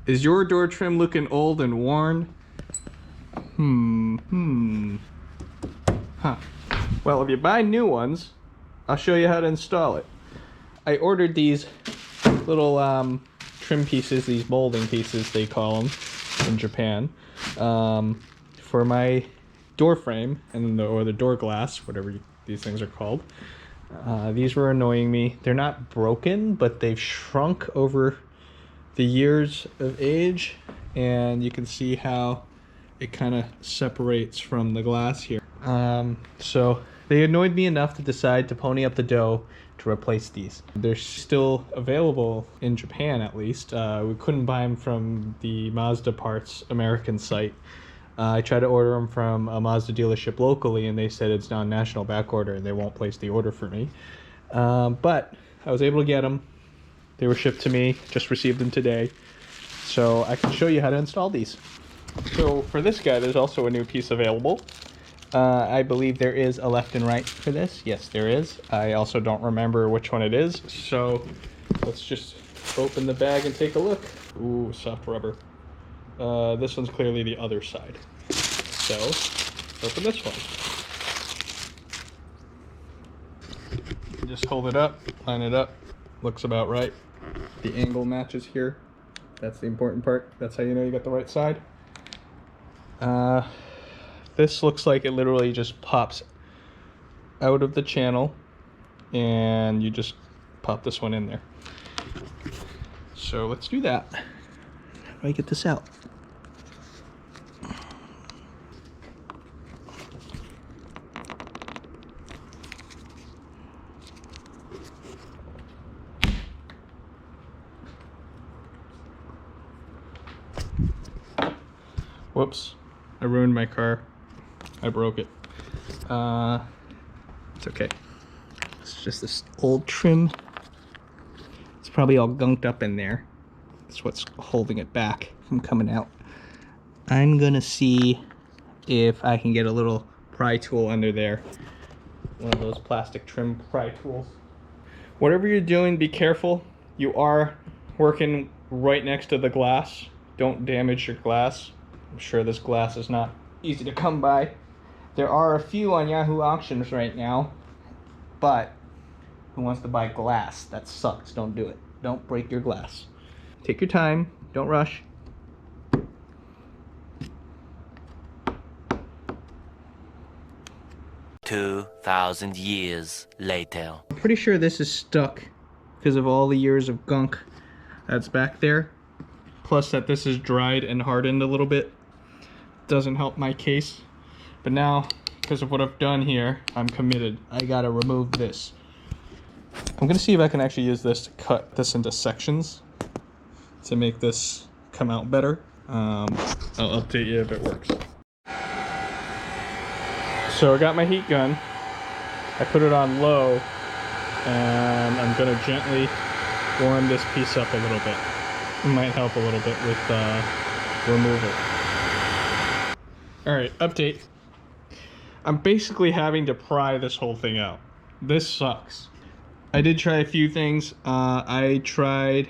Is your door trim looking old and worn? Huh. Well, if you buy new ones, I'll show you how to install it. I ordered these little trim pieces, these molding pieces they call them in Japan, for my door frame or the door glass, whatever these things are called. These were annoying me. They're not broken, but they've shrunk over the years of age, and you can see how it kind of separates from the glass here. So they annoyed me enough to decide to pony up the dough to replace these. They're still available in Japan, at least. We couldn't buy them from the Mazda Parts American site. I tried to order them from a Mazda dealership locally, and they said it's not national back order and they won't place the order for me. But I was able to get them. They were shipped to me, just received them today. So I can show you how to install these. So for this guy, there's also a new piece available. I believe there is a left and right for this. Yes, there is. I also don't remember which one it is. So let's just open the bag and take a look. Ooh, soft rubber. This one's clearly the other side. So open this one. Just hold it up, line it up. Looks about right. The angle matches here. That's the important part. That's how you know you got the right side. This looks like it literally just pops out of the channel, and you just pop this one in there. So let's do that. How do I get this out? Whoops, I ruined my car. I broke it. It's okay. It's just this old trim. It's probably all gunked up in there. That's what's holding it back from coming out. I'm gonna see if I can get a little pry tool under there. One of those plastic trim pry tools. Whatever you're doing, be careful. You are working right next to the glass. Don't damage your glass. I'm sure this glass is not easy to come by. There are a few on Yahoo auctions right now, but who wants to buy glass? That sucks. Don't do it. Don't break your glass. Take your time. Don't rush. 2,000 years later. I'm pretty sure this is stuck because of all the years of gunk that's back there. Plus that this is dried and hardened a little bit. Doesn't help my case. But now, because of what I've done here, I'm committed. I gotta remove this. I'm gonna see if I can actually use this to cut this into sections to make this come out better. I'll update you if it works. So I got my heat gun. I put it on low, and I'm gonna gently warm this piece up a little bit. It might help a little bit with removal. All right, update. I'm basically having to pry this whole thing out. This sucks. I did try a few things. I tried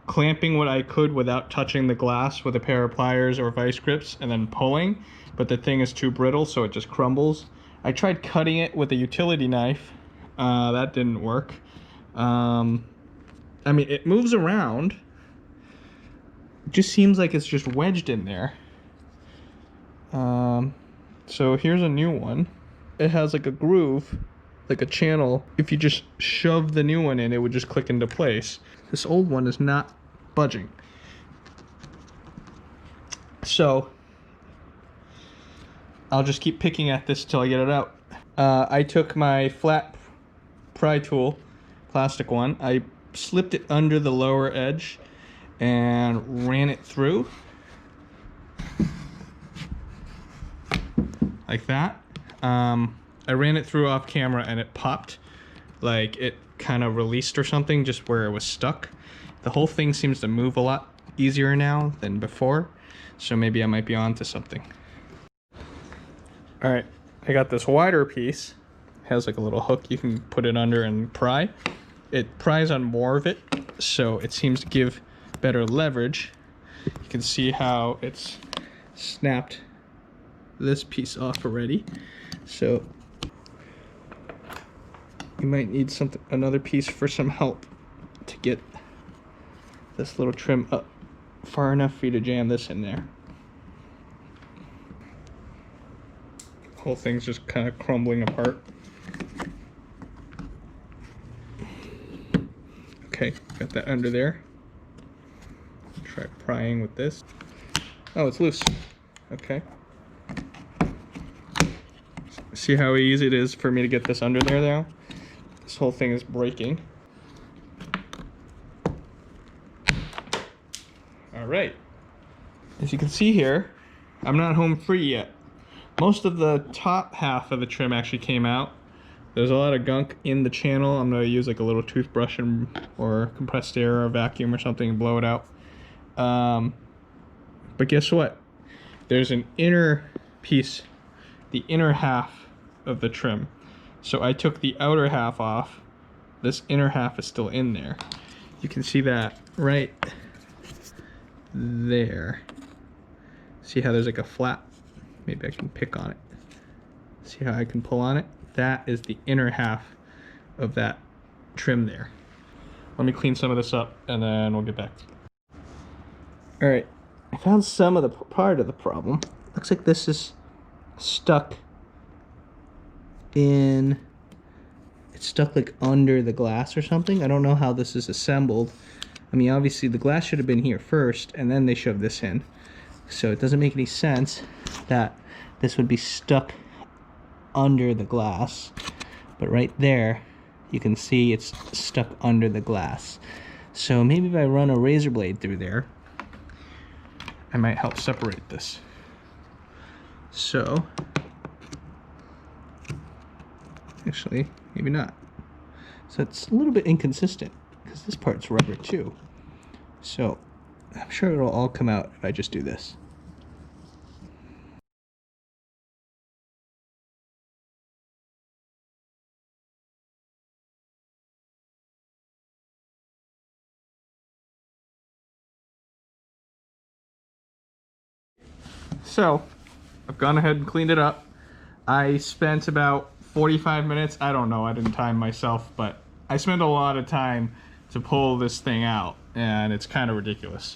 clamping what I could without touching the glass with a pair of pliers or vice grips and then pulling, but the thing is too brittle, so it just crumbles. I tried cutting it with a utility knife. That didn't work. I mean, it moves around. It just seems like it's just wedged in there. So here's a new one. It has like a groove, like a channel. If you just shove the new one in, it would just click into place. This old one is not budging. So I'll just keep picking at this till I get it out. I took my flat pry tool, plastic one. I slipped it under the lower edge and ran it through. Like that. I ran it through off camera and it popped. Like it kind of released or something just where it was stuck. The whole thing seems to move a lot easier now than before. So maybe I might be onto something. All right, I got this wider piece. It has like a little hook you can put it under and pry. It pries on more of it, so it seems to give better leverage. You can see how it's snapped this piece off already. So you might need another piece for some help to get this little trim up far enough for you to jam this in there. Whole thing's just kind of crumbling apart. Okay, got that under there. Try prying with this. Oh, it's loose. Okay. See how easy it is for me to get this under there now? This whole thing is breaking. All right. As you can see here, I'm not home free yet. Most of the top half of the trim actually came out. There's a lot of gunk in the channel. I'm gonna use like a little toothbrush or compressed air or a vacuum or something and blow it out. But guess what? There's an inner piece, the inner half of the trim. So I took the outer half off. This inner half is still in there. You can see that right there. See how there's like a flap? Maybe I can pick on it. See how I can pull on it? That is the inner half of that trim there. Let me clean some of this up and then we'll get back. All right, I found some of the part of the problem. Looks like this is stuck in, it's stuck like under the glass or something. I don't know how this is assembled. I mean, obviously the glass should have been here first and then they shoved this in. So it doesn't make any sense that this would be stuck under the glass. But right there, you can see it's stuck under the glass. So maybe if I run a razor blade through there, I might help separate this. So, actually, maybe not. So it's a little bit inconsistent because this part's rubber too. So I'm sure it'll all come out if I just do this. So I've gone ahead and cleaned it up. I spent about 45 minutes. I don't know, I didn't time myself, but I spent a lot of time to pull this thing out and it's kind of ridiculous.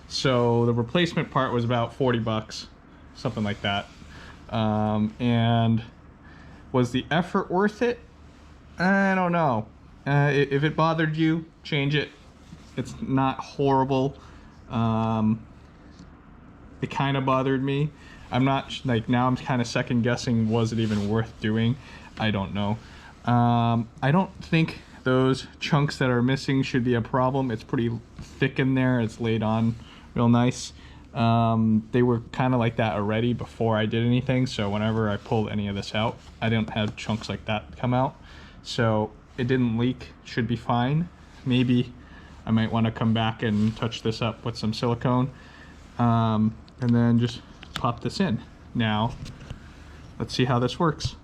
So the replacement part was about 40 bucks, something like that. And was the effort worth it? I don't know. If it bothered you, change it. It's not horrible. It kind of bothered me. I'm not, like, now I'm kind of second guessing, was it even worth doing? I don't know. I don't think those chunks that are missing should be a problem. It's pretty thick in there. It's laid on real nice. They were kind of like that already before I did anything. So whenever I pulled any of this out, I didn't have chunks like that come out. So it didn't leak, should be fine. Maybe I might want to come back and touch this up with some silicone. And then just pop this in. Now, let's see how this works.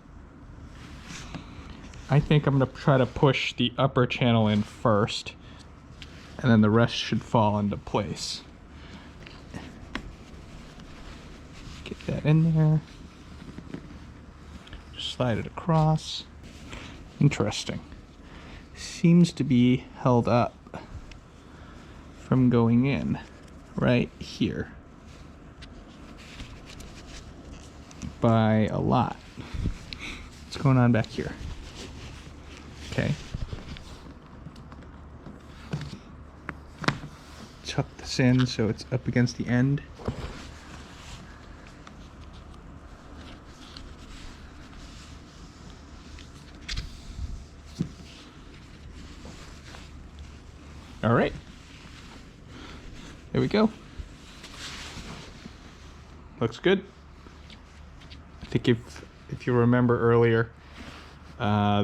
I think I'm gonna try to push the upper channel in first, and then the rest should fall into place. Get that in there. Just slide it across. Interesting. Seems to be held up from going in right here by a lot. What's going on back here? Okay. Tuck this in so it's up against the end. All right. There we go. Looks good. I think if you remember earlier,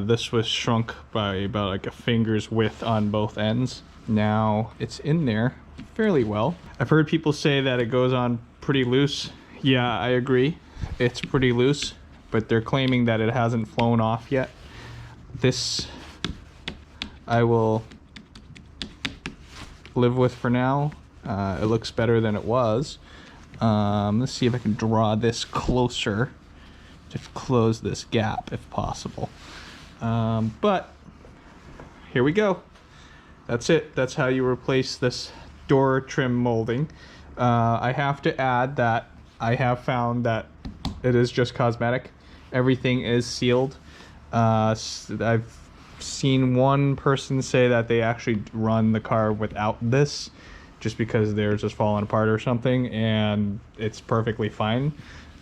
this was shrunk by about like a finger's width on both ends. Now it's in there fairly well. I've heard people say that it goes on pretty loose. Yeah, I agree. It's pretty loose, but they're claiming that it hasn't flown off yet. This I will live with for now. It looks better than it was. Let's see if I can draw this closer to close this gap if possible. But here we go. That's it. That's how you replace this door trim molding. I have to add that I have found that it is just cosmetic. Everything is sealed. I've seen one person say that they actually run the car without this just because they're just falling apart or something, and it's perfectly fine.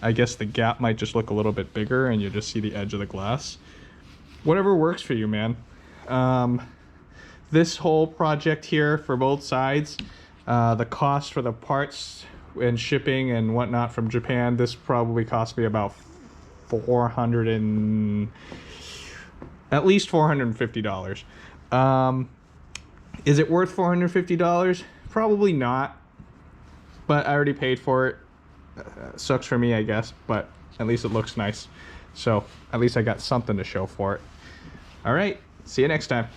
I guess the gap might just look a little bit bigger and you just see the edge of the glass. Whatever works for you, man. This whole project here for both sides, the cost for the parts and shipping and whatnot from Japan, this probably cost me about at least $450. Is it worth $450? Probably not, but I already paid for it. Sucks for me, I guess, but at least it looks nice. So at least I got something to show for it. All right, see you next time.